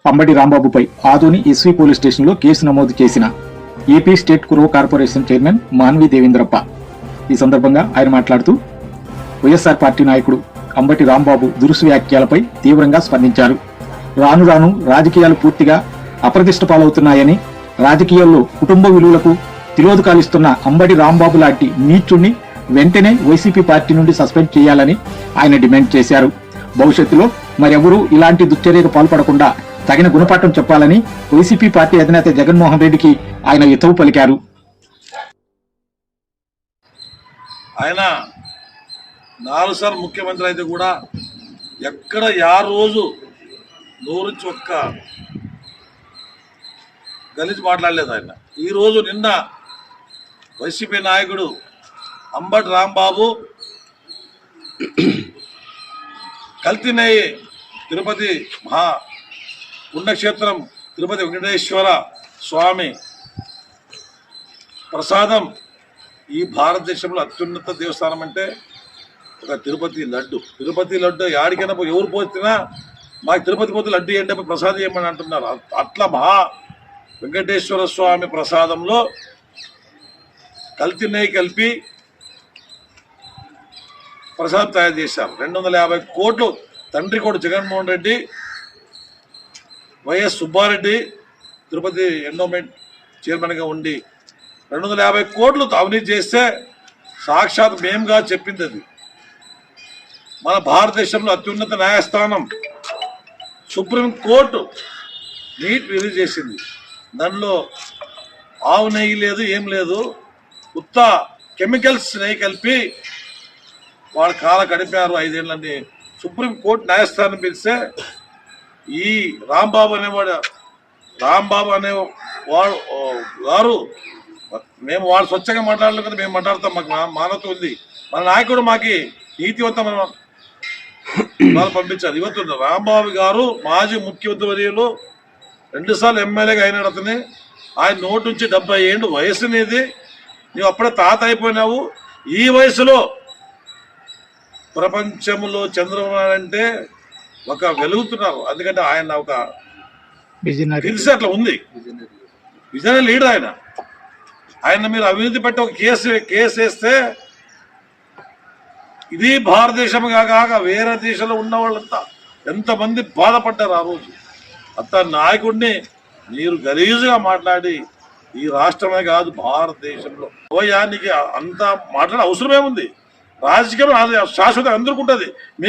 అంబటి రాంబాబుపై Adoni SV police స్టేషన్లో case నమోదు చేసిన AP state Kurava corporation chairman Manvi Devendrappa. ఈ సందర్భంగా ఆయన మాట్లాడుతూ వైఎస్ఆర్ పార్టీ నాయకుడు అంబటి రాంబాబు దురుసు వ్యాఖ్యలపై తీవ్రంగా స్పందించారు. రాను రాను రాజకీయాలు పూర్తిగా అప్రతిష్ట పాలవుతున్నాయని, రాజకీయాల్లో కుటుంబ విలువలకు తిలోదకాలిస్తున్న అంబటి రాంబాబు లాంటి నీచుణ్ణి వెంటనే వైసీపీ పార్టీ నుండి సస్పెండ్ చేయాలని ఆయన డిమాండ్ చేశారు. భవిష్యత్తులో మరెవరూ ఇలాంటి దుశ్చర్యకు పాల్పడకుండా తగిన గుణపాఠం చెప్పాలని వైసీపీ పార్టీ అధినేత జగన్మోహన్ రెడ్డికి ఆయన హితవు పలికారు. ఆయన 4 సార్లు ముఖ్యమంత్రి అయితే కూడా ఎక్కడ రోజు నోరు చొక్క గలీజ్ మాట్లాడలేదు ఆయన. ఈరోజు నిన్న వైసీపీ నాయకుడు అంబటి రాంబాబు కల్తీనేయి తిరుపతి మహా పుణ్యక్షేత్రం తిరుపతి వెంకటేశ్వర స్వామి ప్రసాదం ఈ భారతదేశంలో అత్యున్నత దేవస్థానం అంటే ఒక తిరుపతి లడ్డు. తిరుపతి లడ్డు యాడికైనా ఎవరు పోతున్నా మాకు తిరుపతి పోతే లడ్డు ఏంటంటే ప్రసాదం ఏమని అంటున్నారు. అట్లా మహా వెంకటేశ్వర స్వామి ప్రసాదంలో కల్తీ నెయ్యి కలిపి ప్రసాదం తయారు చేశారు. 250 కోట్లు తండ్రి కొడుకు జగన్మోహన్ రెడ్డి, వైఎస్ సుబ్బారెడ్డి తిరుపతి ఎండోమెంట్ చైర్మన్గా ఉండి 250 కోట్లు అవినీతి చేస్తే సాక్షాత్ మేముగా చెప్పింది అది. మన భారతదేశంలో అత్యున్నత న్యాయస్థానం సుప్రీంకోర్టు నీట్ రిలీజ్ చేసింది. దానిలో ఆవు నెయ్యి లేదు, ఏం లేదు, ఉత్త కెమికల్స్ నెయ్యి కలిపి వాడు కాల గడిపారు 5 ఏళ్ళని సుప్రీంకోర్టు న్యాయస్థానం పిలిస్తే ఈ రాంబాబు అనేవాడు గారు మేము వాడు స్వచ్ఛంగా మాట్లాడలేదు కదా, మేము మాట్లాడతాం, మాకు మానవత ఉంది, మన నాయకుడు మాకి నీతివంతమైన వాళ్ళు పంపించారు. ఇవతు రాంబాబు గారు మాజీ ముఖ్యమంత్రి వర్యులు 2 సార్లు ఎమ్మెల్యేగా అయినాడు. అతని ఆయన నోటి నుంచి 70 ఏళ్ళు వయసు అనేది, నువ్వు అప్పుడే తాత అయిపోయినావు. ఈ వయసులో ప్రపంచంలో చంద్రబాబు నాయుడు అంటే ఒక వెలుగుతున్నారు. ఎందుకంటే ఆయన ఒక తెలిసి అట్లా ఉంది, విజనరీ లీడర్ ఆయన మీరు అవినీతి పెట్టి ఒక కేసు వేస్తే ఇది భారతదేశం కాక వేరే దేశంలో ఉన్న వాళ్ళంతా ఎంతమంది బాధపడ్డారు ఆ రోజు. అంత నాయకుడిని మీరు గలీజుగా మాట్లాడి ఈ రాష్ట్రమే కాదు భారతదేశంలో నీకు అంత మాట్లాడే అవసరమేముంది? రాజకీయం శాశ్వతంగా అందరికీ ఉంటుంది. మీకు